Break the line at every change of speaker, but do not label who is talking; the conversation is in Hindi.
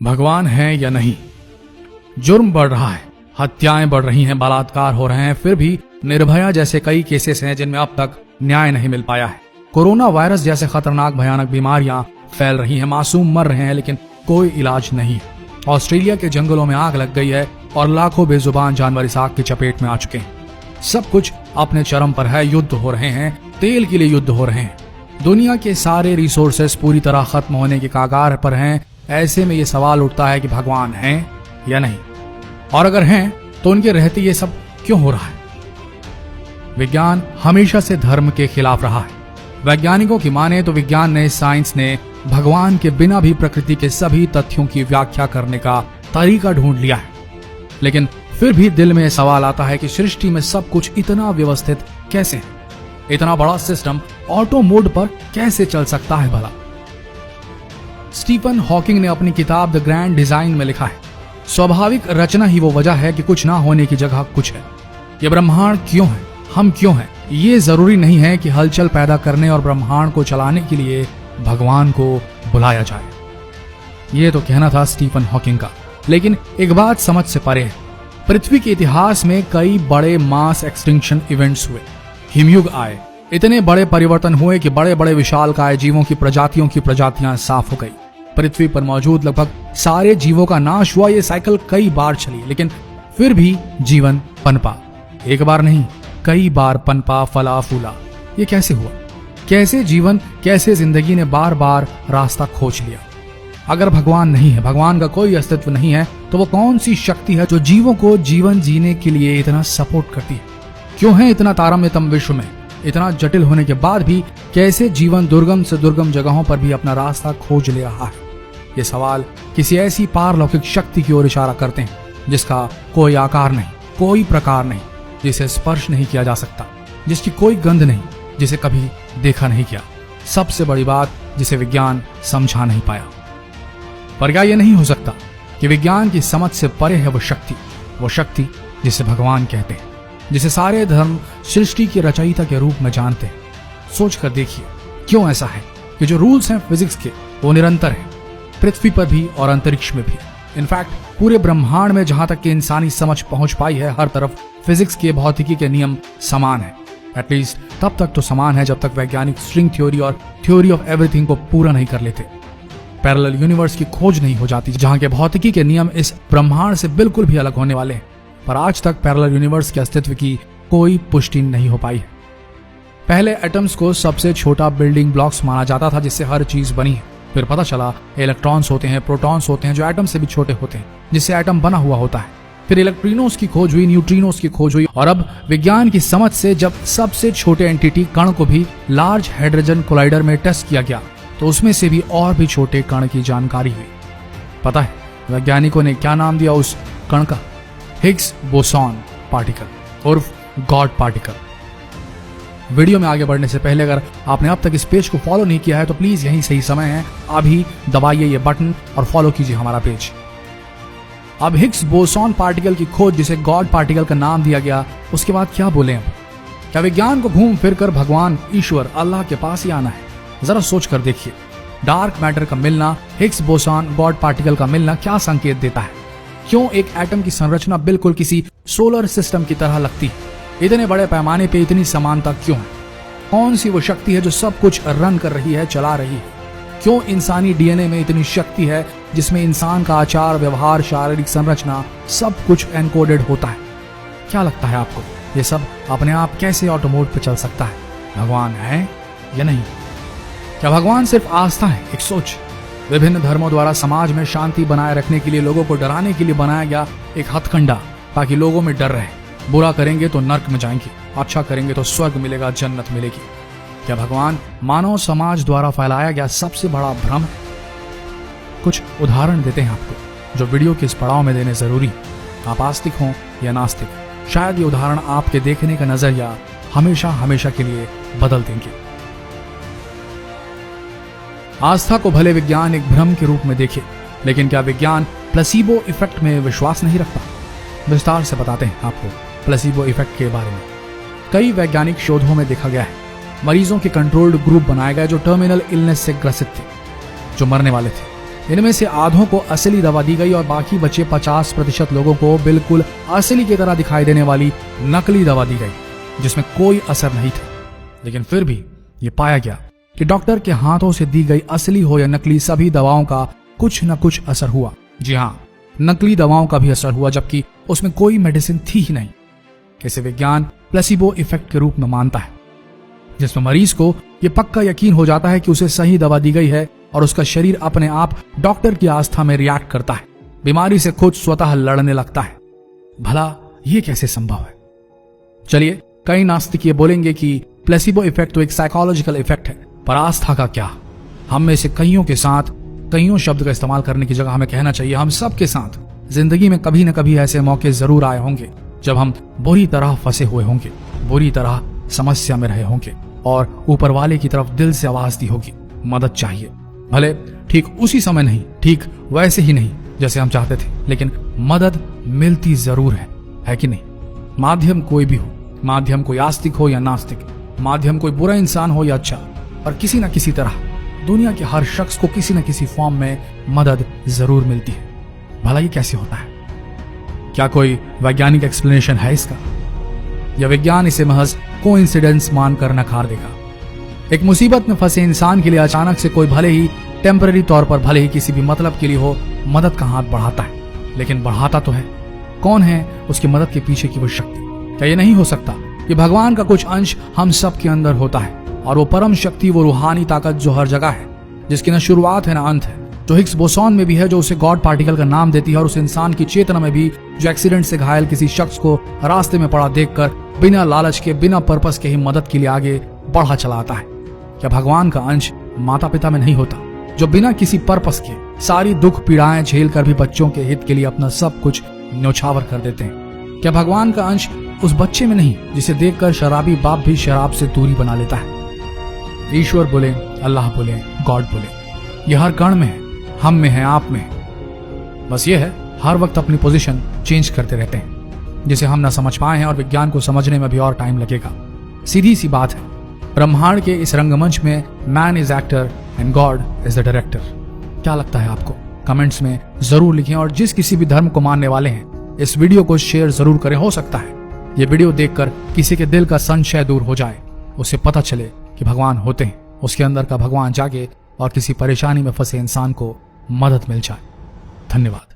भगवान है या नहीं। जुर्म बढ़ रहा है, हत्याएं बढ़ रही हैं, बलात्कार हो रहे हैं, फिर भी निर्भया जैसे कई केसेस हैं जिनमें अब तक न्याय नहीं मिल पाया है। कोरोना वायरस जैसे खतरनाक भयानक बीमारियां फैल रही हैं, मासूम मर रहे हैं, लेकिन कोई इलाज नहीं है। ऑस्ट्रेलिया के जंगलों में आग लग गई है और लाखों बेजुबान जानवर इस आग की चपेट में आ चुके हैं। सब कुछ अपने चरम पर है, युद्ध हो रहे हैं, तेल के लिए युद्ध हो रहे हैं। दुनिया के सारे रिसोर्सेस पूरी तरह खत्म होने के कगार पर हैं। ऐसे में ये सवाल उठता है कि भगवान है या नहीं, और अगर हैं तो उनके रहते ये सब क्यों हो रहा है। विज्ञान हमेशा से धर्म के खिलाफ रहा है। वैज्ञानिकों की माने तो विज्ञान ने, साइंस ने भगवान के बिना भी प्रकृति के सभी तथ्यों की व्याख्या करने का तरीका ढूंढ लिया है। लेकिन फिर भी दिल में सवाल आता है कि सृष्टि में सब कुछ इतना व्यवस्थित कैसे है, इतना बड़ा सिस्टम ऑटो मोड पर कैसे चल सकता है भला। स्टीफन हॉकिंग ने अपनी किताब द ग्रैंड डिजाइन में लिखा है, स्वाभाविक रचना ही वो वजह है कि कुछ ना होने की जगह कुछ है। ये ब्रह्मांड क्यों है, हम क्यों हैं, ये जरूरी नहीं है कि हलचल पैदा करने और ब्रह्मांड को चलाने के लिए भगवान को बुलाया जाए। ये तो कहना था स्टीफन हॉकिंग का, लेकिन एक बात समझ से परे है। पृथ्वी के इतिहास में कई बड़े मास एक्सटिंक्शन इवेंट्स हुए, हिमयुग आए, इतने बड़े परिवर्तन हुए कि बड़े बड़े विशालकाय जीवों की प्रजातियां साफ हो गई। पृथ्वी पर मौजूद लगभग सारे जीवों का नाश हुआ। ये साइकिल कई बार चली, लेकिन फिर भी जीवन पनपा। एक बार नहीं, कई बार पनपा, फला फूला। ये कैसे हुआ? कैसे जीवन, कैसे जिंदगी ने बार बार रास्ता खोज लिया? अगर भगवान नहीं है, भगवान का कोई अस्तित्व नहीं है, तो वो कौन सी शक्ति है जो जीवों को जीवन जीने के लिए इतना सपोर्ट करती है? क्यों है इतना तारतम्य विश्व में? इतना जटिल होने के बाद भी कैसे जीवन दुर्गम से दुर्गम जगहों पर भी अपना रास्ता खोज ले रहा है? ये सवाल किसी ऐसी पारलौकिक शक्ति की ओर इशारा करते हैं जिसका कोई आकार नहीं, कोई प्रकार नहीं, जिसे स्पर्श नहीं किया जा सकता, जिसकी कोई गंध नहीं, जिसे कभी देखा नहीं गया। सबसे बड़ी बात, जिसे विज्ञान समझा नहीं पाया। पर क्या यह नहीं हो सकता कि विज्ञान की समझ से परे है वो शक्ति जिसे भगवान कहते हैं, जिसे सारे धर्म सृष्टि की रचयिता के रूप में जानते हैं। सोच कर देखिए, क्यों ऐसा है कि जो रूल्स हैं फिजिक्स के, वो निरंतर है, पृथ्वी पर भी और अंतरिक्ष में भी। इनफैक्ट पूरे ब्रह्मांड में जहां तक कि इंसानी समझ पहुंच पाई है, हर तरफ फिजिक्स के, भौतिकी के नियम समान है। एटलीस्ट तब तक तो समान है जब तक वैज्ञानिक स्ट्रिंग थ्योरी और थ्योरी ऑफ एवरीथिंग को पूरा नहीं कर लेते। पैरेलल यूनिवर्स की खोज नहीं हो जाती जहां के भौतिकी के नियम इस ब्रह्मांड से बिल्कुल भी अलग होने वाले हैं। पर आज तक पैरेलल यूनिवर्स के अस्तित्व की कोई पुष्टि नहीं हो पाई है। पहले एटम्स को सबसे छोटा बिल्डिंग ब्लॉक्स माना जाता था जिससे हर चीज बनी है। फिर पता चला इलेक्ट्रॉन्स होते हैं, प्रोटॉन्स होते हैं जो एटम से भी छोटे होते हैं, जिससे एटम बना हुआ होता है। फिर इलेक्ट्रिनोस की खोज हुई, न्यूट्रिनोस की खोज हुई, और अब विज्ञान की समझ से जब सबसे छोटे एंटिटी कण को भी लार्ज हाइड्रोजन कोलाइडर में टेस्ट किया गया, तो उसमें से भी और भी छोटे कण की जानकारी हुई। पता है वैज्ञानिकों ने क्या नाम दिया उस कण का? हिग्स बोसॉन पार्टिकल उर्फ गॉड पार्टिकल। वीडियो में आगे बढ़ने से पहले अगर आपने अब तक इस पेज को फॉलो नहीं किया है तो प्लीज यही सही समय है, अभी दबाइए ये बटन और फॉलो कीजिए हमारा पेज। अब हिग्स बोसॉन पार्टिकल की खोज, जिसे गॉड पार्टिकल का नाम दिया गया, उसके बाद क्या बोले? अब क्या विज्ञान को घूम फिर कर भगवान, ईश्वर, अल्लाह के पास ही आना है? जरा सोच कर देखिए, डार्क मैटर का मिलना, हिग्स बोसॉन गॉड पार्टिकल का मिलना क्या संकेत देता है? क्यों एक एटम की संरचना बिल्कुल किसी सोलर सिस्टम की तरह लगती है? इतने बड़े पैमाने पे इतनी समानता क्यों है? कौन सी वो शक्ति है जो सब कुछ रन कर रही है, चला रही है? क्यों इंसानी डीएनए में इतनी शक्ति है जिसमें इंसान का आचार, व्यवहार, शारीरिक संरचना सब कुछ एनकोडेड होता है? क्या लगता है आपको, ये सब अपने आप कैसे ऑटो मोड पे चल सकता है? भगवान है या नहीं? क्या भगवान सिर्फ आस्था है, एक सोच? विभिन्न धर्मों द्वारा समाज में शांति बनाए रखने के लिए, लोगों को डराने के लिए बनाया गया एक हथकंडा, ताकि लोगों में डर रहे। बुरा करेंगे तो नर्क में जाएंगे, अच्छा करेंगे तो स्वर्ग मिलेगा, जन्नत मिलेगी। क्या भगवान मानव समाज द्वारा फैलाया गया सबसे बड़ा भ्रम? कुछ उदाहरण देते हैं आपको जो वीडियो के इस पड़ाव में देने जरूरी। आप आस्तिक हों या नास्तिक, शायद ये उदाहरण आपके देखने का नजरिया हमेशा हमेशा के लिए बदल देंगे। आस्था को भले विज्ञान एक भ्रम के रूप में देखे, लेकिन क्या विज्ञान प्लेसिबो इफेक्ट में विश्वास नहीं रखता? विस्तार से बताते हैं आपको प्लेसिबो इफेक्ट के बारे में। कई वैज्ञानिक शोधों में देखा गया है, मरीजों के कंट्रोल्ड ग्रुप बनाए गए जो टर्मिनल इलनेस से ग्रसित थे, जो मरने वाले थे। इनमें से आधों को असली दवा दी गई और बाकी बचे 50% लोगों को बिल्कुल असली की तरह दिखाई देने वाली नकली दवा दी गई, जिसमें कोई असर नहीं था। लेकिन फिर भी ये पाया गया कि डॉक्टर के हाथों से दी गई असली हो या नकली सभी दवाओं का कुछ न कुछ असर हुआ। जी हाँ, नकली दवाओं का भी असर हुआ, जबकि उसमें कोई मेडिसिन थी ही नहीं। इसे विज्ञान प्लेसिबो इफेक्ट के रूप में मानता है, जिसमें मरीज को यह पक्का यकीन हो जाता है कि उसे सही दवा दी गई है और उसका शरीर अपने आप डॉक्टर की आस्था में रिएक्ट करता है, बीमारी से खुद स्वतः लड़ने लगता है। भला यह कैसे संभव है? चलिए, कई नास्तिक ये बोलेंगे कि प्लेसिबो इफेक्ट तो एक साइकोलॉजिकल इफेक्ट है, पर आस्था का क्या? हम में से कईयों के साथ, कईयों शब्द का इस्तेमाल करने की जगह हमें कहना चाहिए हम सब के साथ जिंदगी में कभी न कभी ऐसे मौके जरूर आए होंगे जब हम बुरी तरह फंसे हुए होंगे, बुरी तरह समस्या में रहे होंगे और ऊपर वाले की तरफ दिल से आवाज दी होगी, मदद चाहिए। भले ठीक उसी समय नहीं, ठीक वैसे ही नहीं जैसे हम चाहते थे, लेकिन मदद मिलती जरूर है कि नहीं? माध्यम कोई भी हो, माध्यम कोई आस्तिक हो या नास्तिक, माध्यम कोई बुरा इंसान हो या अच्छा, पर किसी न किसी तरह दुनिया के हर शख्स को किसी न किसी फॉर्म में मदद जरूर मिलती है। भला ये कैसे होता है? क्या कोई वैज्ञानिक एक्सप्लेनेशन है इसका, या विज्ञान इसे महज कोइंसिडेंस मानकर नकार देगा? एक मुसीबत में फंसे इंसान के लिए अचानक से कोई भले ही टेम्पररी तौर पर, भले ही किसी भी मतलब के लिए हो, मदद का हाथ बढ़ाता है, लेकिन बढ़ाता तो है। कौन है उसकी मदद के पीछे की वो शक्ति? क्या ये नहीं हो सकता कि भगवान का कुछ अंश हम सब के अंदर होता है और वो परम शक्ति, वो रूहानी ताकत जो हर जगह है, जिसकी न शुरुआत है न अंत है, जो हिग्स बोसॉन में भी है, जो उसे गॉड पार्टिकल का नाम देती है, और उस इंसान की चेतना में भी जो एक्सीडेंट से घायल किसी शख्स को रास्ते में पड़ा देखकर बिना लालच के, बिना पर्पस के ही मदद के लिए आगे बढ़ा चला आता है? क्या भगवान का अंश माता पिता में नहीं होता, जो बिना किसी पर्पस के सारी दुख पीड़ाएं झेल कर भी बच्चों के हित के लिए अपना सब कुछ न्यौछावर कर देते हैं? क्या भगवान का अंश उस बच्चे में नहीं जिसे देखकर शराबी बाप भी शराब से दूरी बना लेता है? ईश्वर बोले, अल्लाह बोले, गॉड बोले, यह हर कण में है, हम में है, आप में है। बस ये है, हर वक्त अपनी पोजीशन चेंज करते रहते हैं, जिसे हम ना समझ पाए हैं और विज्ञान को समझने में भी और टाइम लगेगा। सीधी सी बात है, ब्रह्मांड के इस रंगमंच में man is actor and God is the director. क्या लगता है आपको? कमेंट्स में जरूर लिखें, और जिस किसी भी धर्म को मानने वाले हैं इस वीडियो को शेयर जरूर करें। हो सकता है ये वीडियो देखकर किसी के दिल का संशय दूर हो जाए, उसे पता चले कि भगवान होते हैं, उसके अंदर का भगवान जागे और किसी परेशानी में फंसे इंसान को मदद मिल जाए। धन्यवाद।